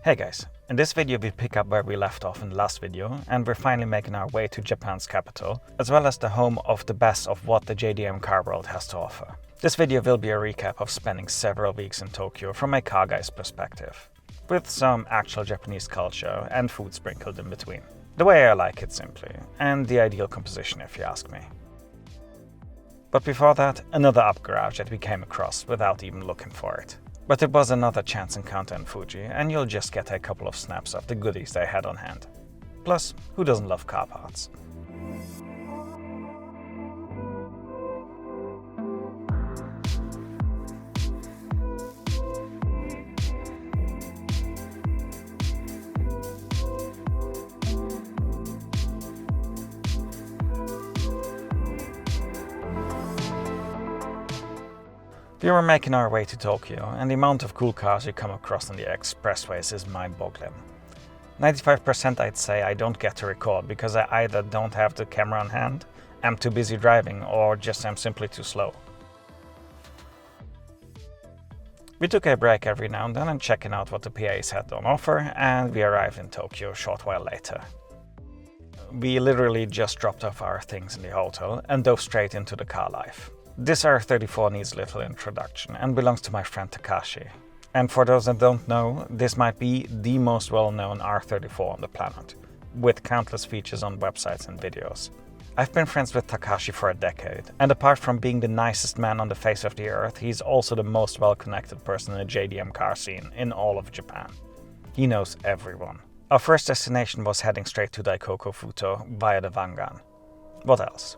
Hey guys, in this video we pick up where we left off in the last video, and we're finally making our way to Japan's capital, as well as the home of the best of what the JDM car world has to offer. This video will be a recap of spending several weeks in Tokyo from a car guy's perspective, with some actual Japanese culture and food sprinkled in between. The way I like it simply, and the ideal composition if you ask me. But before that, another up garage that we came across without even looking for it. But it was another chance encounter in Fuji, and you'll just get a couple of snaps of the goodies they had on hand. Plus, who doesn't love car parts? We were making our way to Tokyo, and the amount of cool cars you come across on the expressways is mind-boggling. 95% I'd say I don't get to record because I either don't have the camera on hand, am too busy driving, or just am simply too slow. We took a break every now and then and checking out what the PAs had on offer, and we arrived in Tokyo a short while later. We literally just dropped off our things in the hotel and dove straight into the car life. This R34 needs little introduction and belongs to my friend Takashi. And for those that don't know, this might be the most well-known R34 on the planet, with countless features on websites and videos. I've been friends with Takashi for a decade, and apart from being the nicest man on the face of the earth, he's also the most well-connected person in the JDM car scene in all of Japan. He knows everyone. Our first destination was heading straight to Daikoku Futo via the Wangan. What else?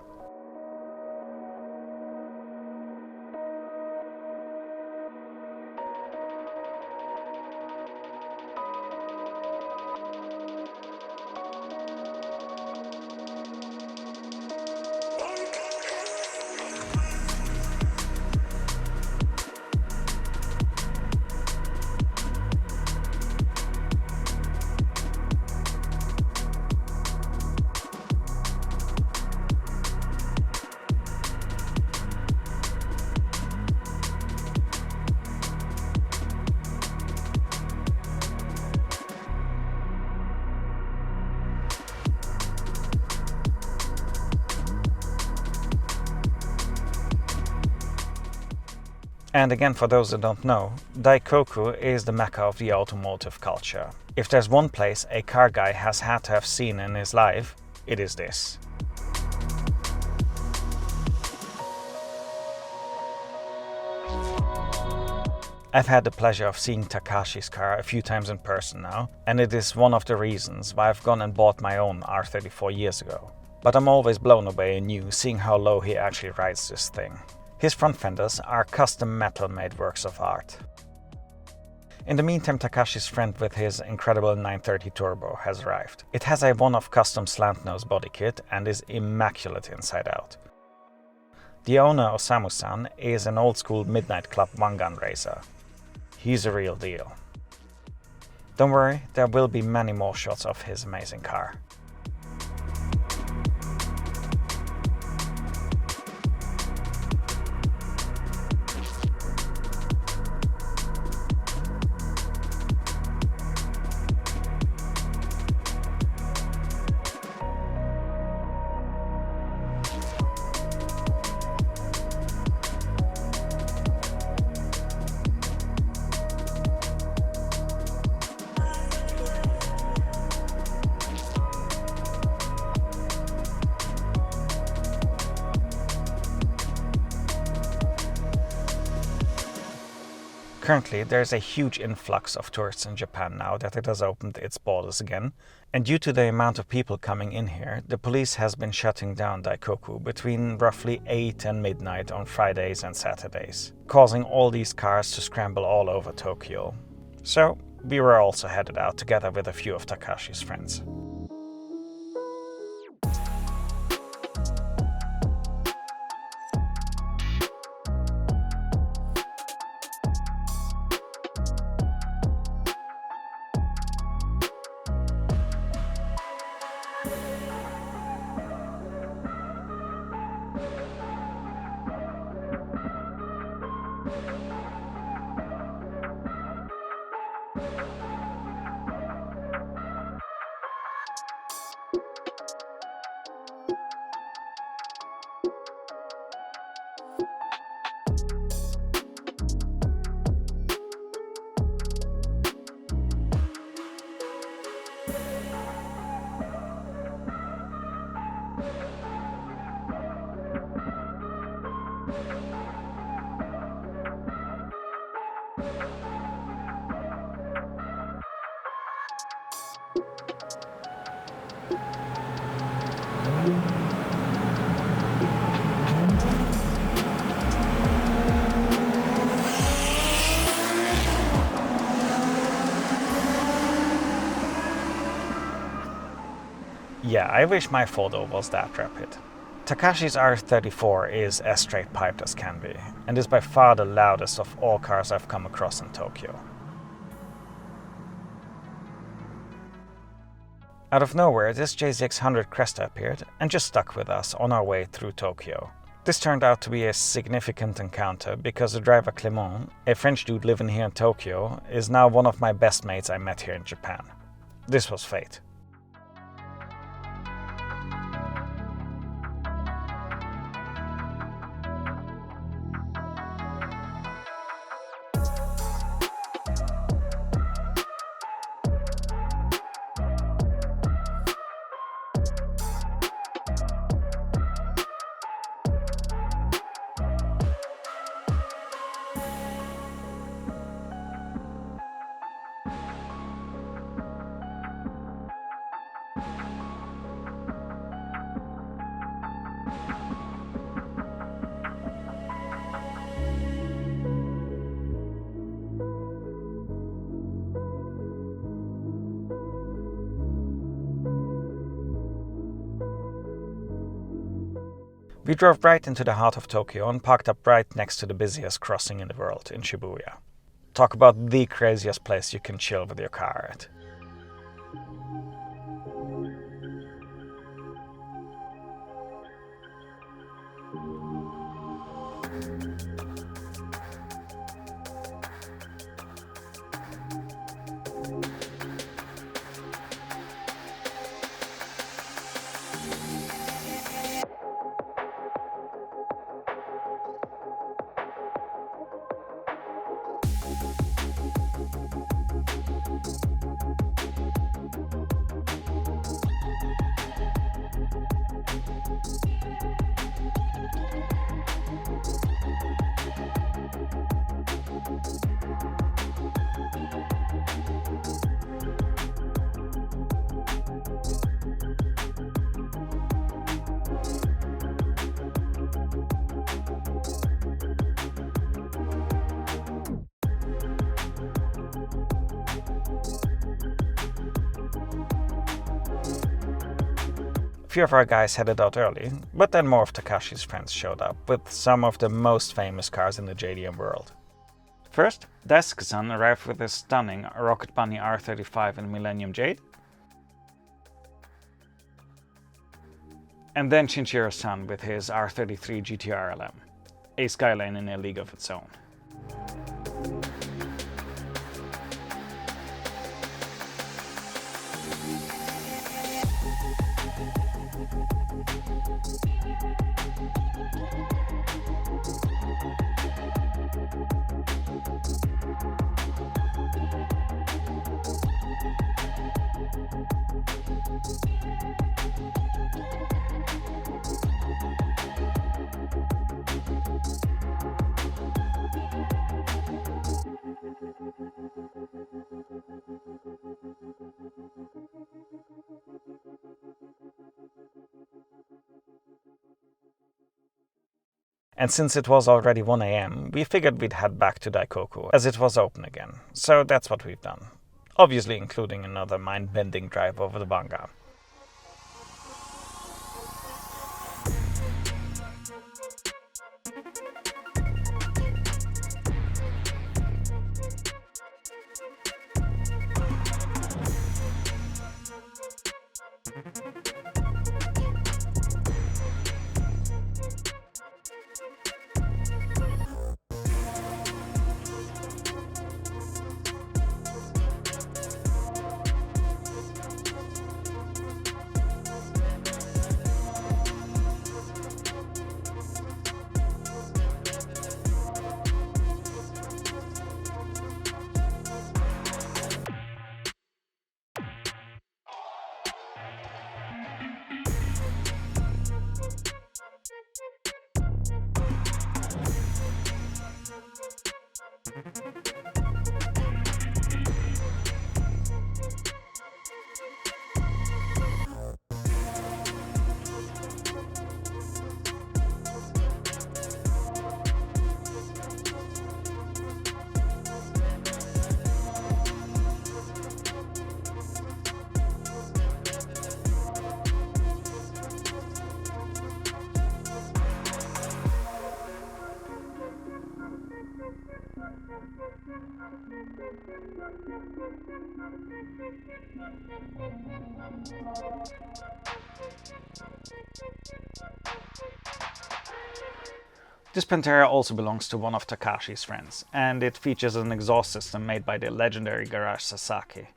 And again, for those that don't know, Daikoku is the mecca of the automotive culture. If there's one place a car guy has had to have seen in his life, it is this. I've had the pleasure of seeing Takashi's car a few times in person now, and it is one of the reasons why I've gone and bought my own R34 years ago. But I'm always blown away anew seeing how low he actually rides this thing. His front fenders are custom metal-made works of art. In the meantime, Takashi's friend with his incredible 930 Turbo has arrived. It has a one-off custom slant-nose body kit and is immaculate inside out. The owner, Osamu-san, is an old-school Midnight Club Wangan racer. He's a real deal. Don't worry, there will be many more shots of his amazing car. Currently, there's a huge influx of tourists in Japan now that it has opened its borders again, and due to the amount of people coming in here, the police has been shutting down Daikoku between roughly 8 and midnight on Fridays and Saturdays, causing all these cars to scramble all over Tokyo. So, we were also headed out together with a few of Takashi's friends. Yeah, I wish my photo was that rapid. Takashi's R34 is as straight piped as can be, and is by far the loudest of all cars I've come across in Tokyo. Out of nowhere, this J600 Cresta appeared and just stuck with us on our way through Tokyo. This turned out to be a significant encounter because the driver Clément, a French dude living here in Tokyo, is now one of my best mates I met here in Japan. This was fate. We drove right into the heart of Tokyo and parked up right next to the busiest crossing in the world, in Shibuya. Talk about the craziest place you can chill with your car at. Few of our guys headed out early, but then more of Takashi's friends showed up with some of the most famous cars in the JDM world. First, Daisuke-san arrived with his stunning Rocket Bunny R35 in Millennium Jade. And then Shinjiro-san with his R33 GTR LM, a Skyline in a league of its own. And since it was already 1 AM, we figured we'd head back to Daikoku, as it was open again. So that's what we've done. Obviously including another mind-bending drive over the Banga. This Pantera also belongs to one of Takashi's friends, and it features an exhaust system made by the legendary Garage Sasaki.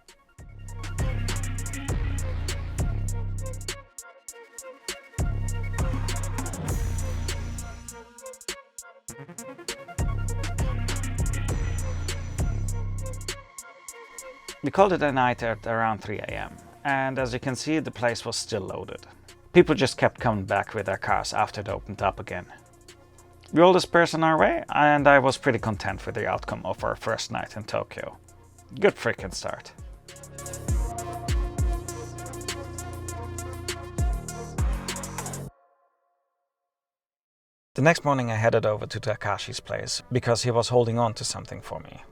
We called it a night at around 3 AM, and as you can see, the place was still loaded. People just kept coming back with their cars after it opened up again. We all dispersed on our way, and I was pretty content with the outcome of our first night in Tokyo. Good freaking start. The next morning I headed over to Takashi's place, because he was holding on to something for me.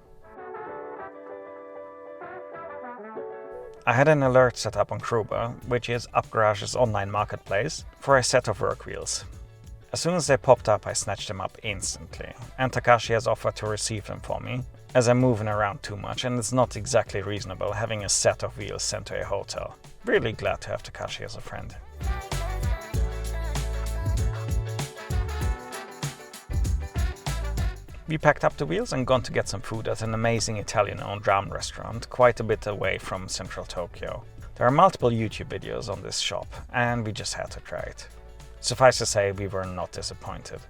I had an alert set up on Kruba, which is UpGarage's online marketplace, for a set of work wheels. As soon as they popped up, I snatched them up instantly, and Takashi has offered to receive them for me, as I'm moving around too much and it's not exactly reasonable having a set of wheels sent to a hotel. Really glad to have Takashi as a friend. We packed up the wheels and gone to get some food at an amazing Italian-owned ramen restaurant quite a bit away from central Tokyo. There are multiple YouTube videos on this shop, and we just had to try it. Suffice to say, we were not disappointed.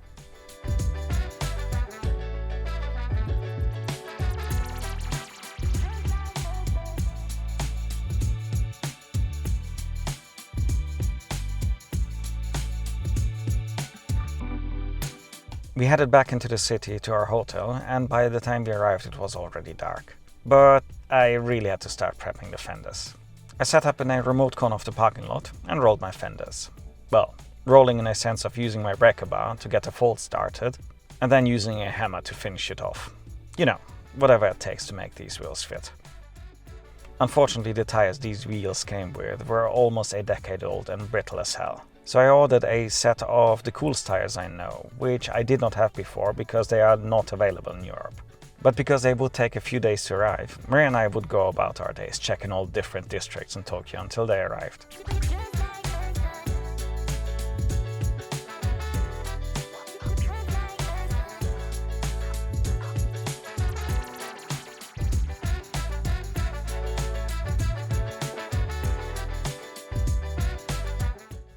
We headed back into the city to our hotel, and by the time we arrived it was already dark. But I really had to start prepping the fenders. I sat up in a remote corner of the parking lot and rolled my fenders. Well, rolling in a sense of using my breaker bar to get the fold started, and then using a hammer to finish it off. You know, whatever it takes to make these wheels fit. Unfortunately, the tires these wheels came with were almost a decade old and brittle as hell. So I ordered a set of the coolest tires I know, which I did not have before because they are not available in Europe. But because they would take a few days to arrive, Maria and I would go about our days checking all different districts in Tokyo until they arrived.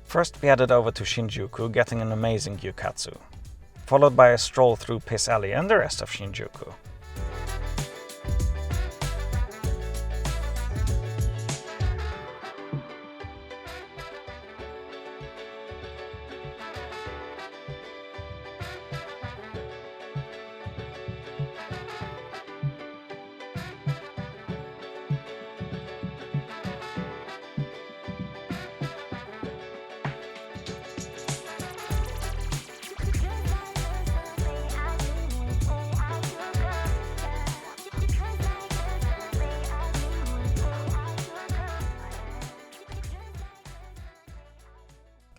First we headed over to Shinjuku, getting an amazing gyukatsu, followed by a stroll through Piss Alley and the rest of Shinjuku.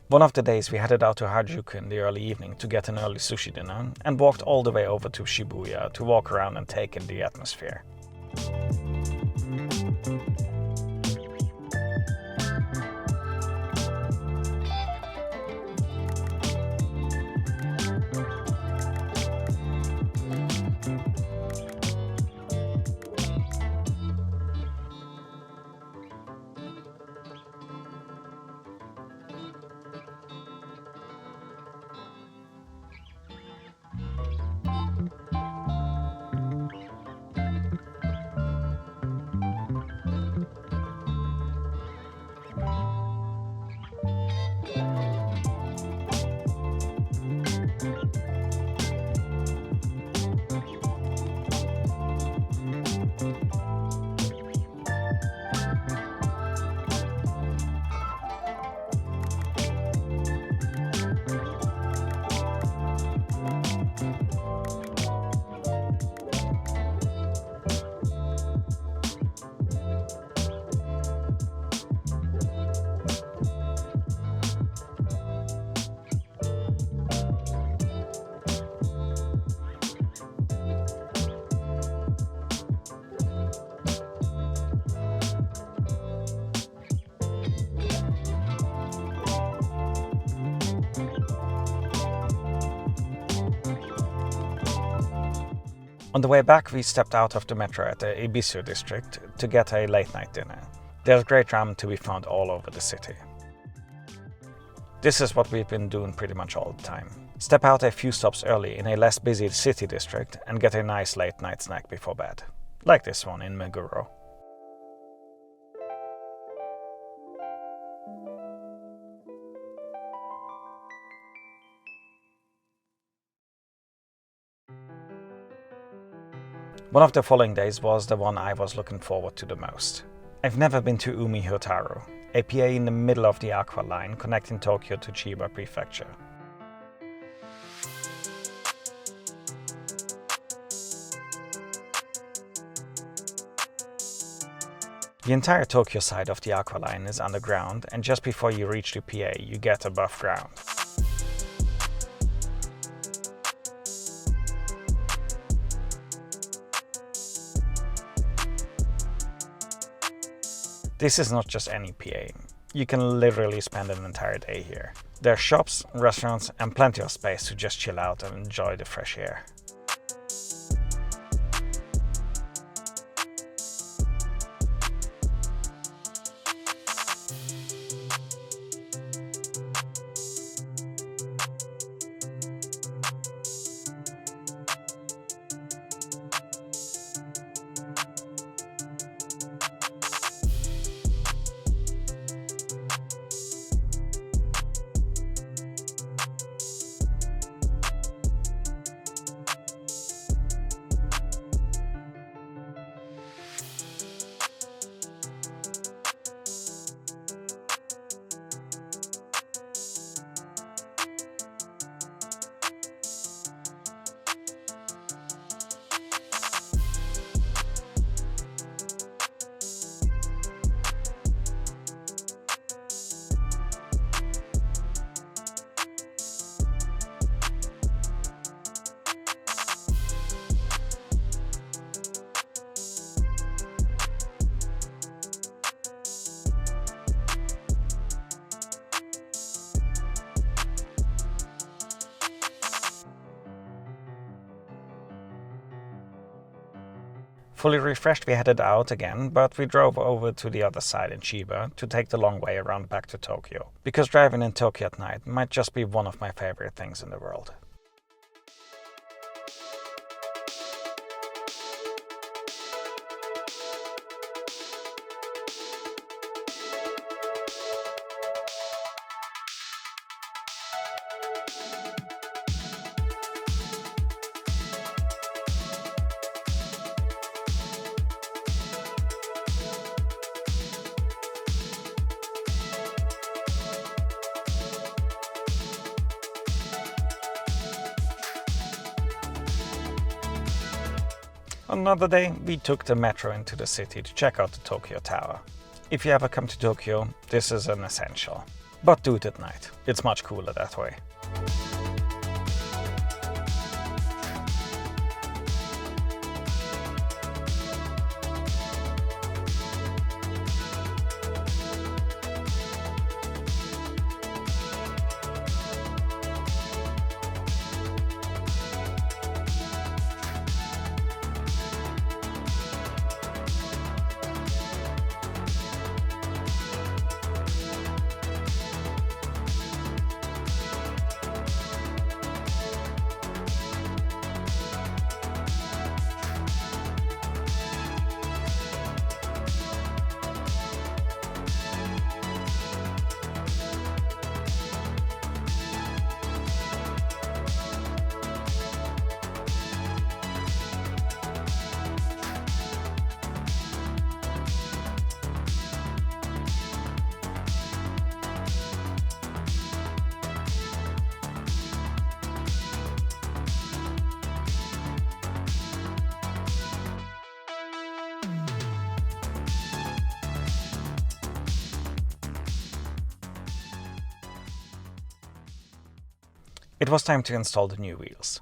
One of the days we headed out to Harajuku in the early evening to get an early sushi dinner and walked all the way over to Shibuya to walk around and take in the atmosphere. On the way back, we stepped out of the metro at the Ibisu district to get a late-night dinner. There's great ramen to be found all over the city. This is what we've been doing pretty much all the time. Step out a few stops early in a less busy city district and get a nice late-night snack before bed. Like this one in Meguro. One of the following days was the one I was looking forward to the most. I've never been to Umi Hotaru, a PA in the middle of the Aqua Line connecting Tokyo to Chiba Prefecture. The entire Tokyo side of the Aqua Line is underground, and just before you reach the PA you get above ground. This is not just any PA. You can literally spend an entire day here. There are shops, restaurants, and plenty of space to just chill out and enjoy the fresh air. Fully refreshed, we headed out again, but we drove over to the other side in Chiba to take the long way around back to Tokyo, because driving in Tokyo at night might just be one of my favorite things in the world. Another day, we took the metro into the city to check out the Tokyo Tower. If you ever come to Tokyo, this is an essential. But do it at night. It's much cooler that way. It was time to install the new wheels.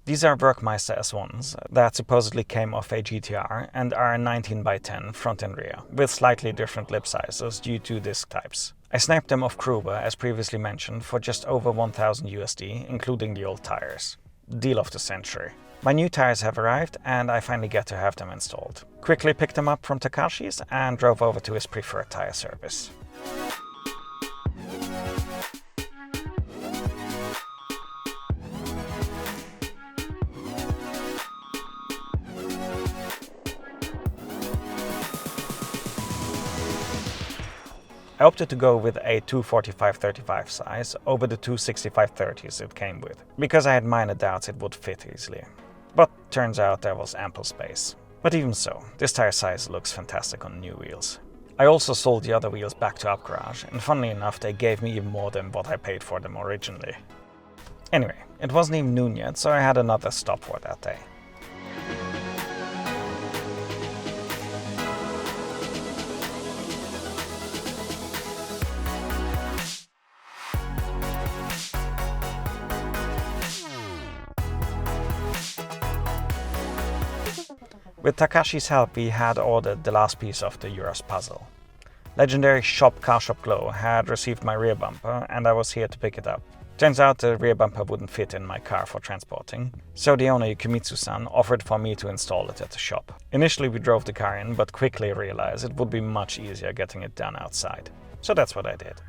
These are Werkmeister S1s that supposedly came off a GTR and are 19x10 front and rear, with slightly different lip sizes due to disc types. I sniped them off Kruber, as previously mentioned, for just over 1000 USD, including the old tires. Deal of the century. My new tires have arrived and I finally get to have them installed. Quickly picked them up from Takashi's and drove over to his preferred tire service. I opted to go with a 245/35 size over the 265/30s it came with, because I had minor doubts it would fit easily. But turns out there was ample space. But even so, this tire size looks fantastic on new wheels. I also sold the other wheels back to UpGarage, and funnily enough they gave me even more than what I paid for them originally. Anyway, it wasn't even noon yet, so I had another stop for that day. With Takashi's help we had ordered the last piece of the Euros puzzle. Legendary Carshop Glow had received my rear bumper and I was here to pick it up. Turns out the rear bumper wouldn't fit in my car for transporting, so the owner Yukimitsu-san offered for me to install it at the shop. Initially we drove the car in, but quickly realized it would be much easier getting it done outside. So that's what I did.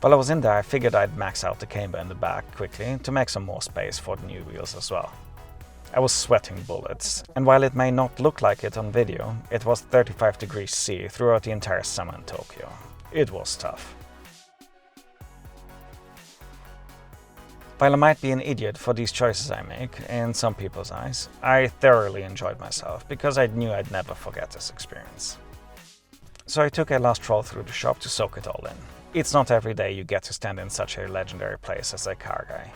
While I was in there, I figured I'd max out the camber in the back quickly to make some more space for the new wheels as well. I was sweating bullets, and while it may not look like it on video, it was 35 degrees C throughout the entire summer in Tokyo. It was tough. While I might be an idiot for these choices I make, in some people's eyes, I thoroughly enjoyed myself because I knew I'd never forget this experience. So I took a last stroll through the shop to soak it all in. It's not every day you get to stand in such a legendary place as a car guy.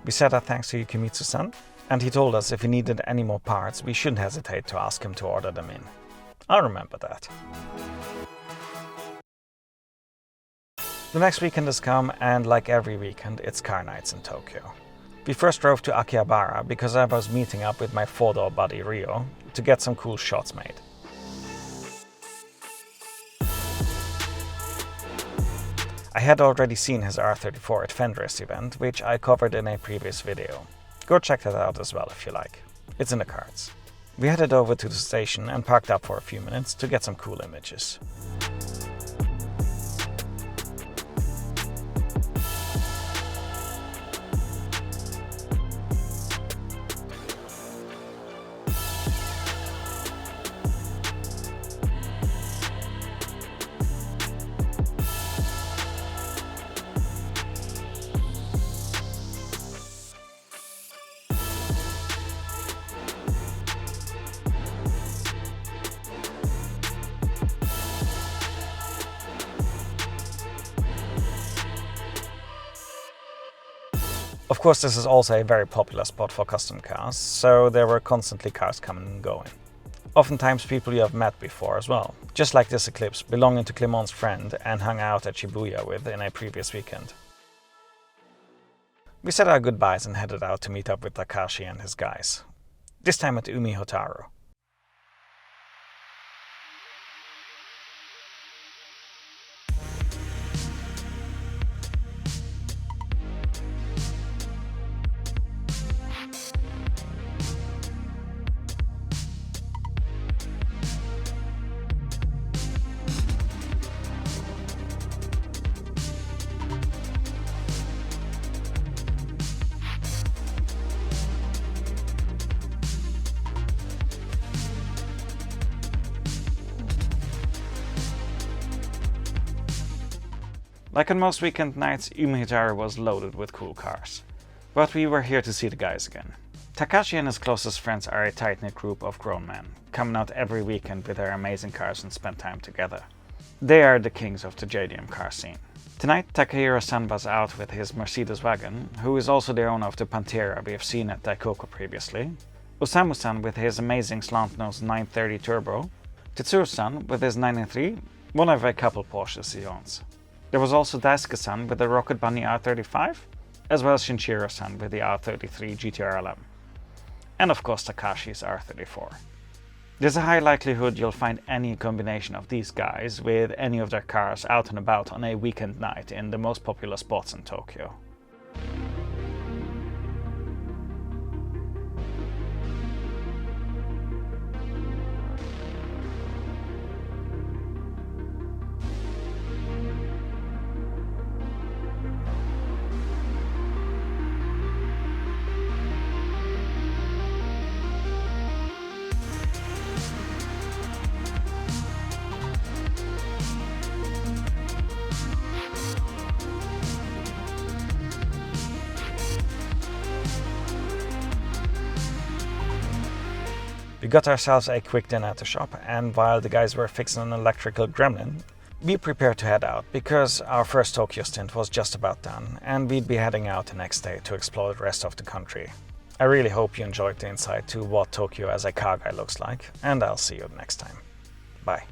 We said our thanks to Yukimitsu-san, and he told us if we needed any more parts, we shouldn't hesitate to ask him to order them in. I'll remember that. The next weekend has come, and like every weekend, it's car nights in Tokyo. We first drove to Akihabara because I was meeting up with my four-door buddy Rio to get some cool shots made. I had already seen his R34 at Fenderist event, which I covered in a previous video. Go check that out as well if you like. It's in the cards. We headed over to the station and parked up for a few minutes to get some cool images. Of course, this is also a very popular spot for custom cars, so there were constantly cars coming and going. Oftentimes people you have met before as well, just like this Eclipse belonging to Clement's friend and hung out at Shibuya with in a previous weekend. We said our goodbyes and headed out to meet up with Takashi and his guys, this time at Umi Hotaru. Like on most weekend nights, Umi Hotaru was loaded with cool cars. But we were here to see the guys again. Takashi and his closest friends are a tight-knit group of grown men, coming out every weekend with their amazing cars and spend time together. They are the kings of the JDM car scene. Tonight, Takahiro-san was out with his Mercedes wagon, who is also the owner of the Pantera we have seen at Daikoko previously, Osamu-san with his amazing slant-nose 930 Turbo, Tetsuro-san with his 993, one of a couple Porsches he owns. There was also Daisuke-san with the Rocket Bunny R35, as well as Shinjiro-san with the R33 GTR-LM. And of course Takashi's R34. There's a high likelihood you'll find any combination of these guys with any of their cars out and about on a weekend night in the most popular spots in Tokyo. We got ourselves a quick dinner at the shop, and while the guys were fixing an electrical gremlin, we prepared to head out because our first Tokyo stint was just about done and we'd be heading out the next day to explore the rest of the country. I really hope you enjoyed the insight to what Tokyo as a car guy looks like, and I'll see you next time. Bye.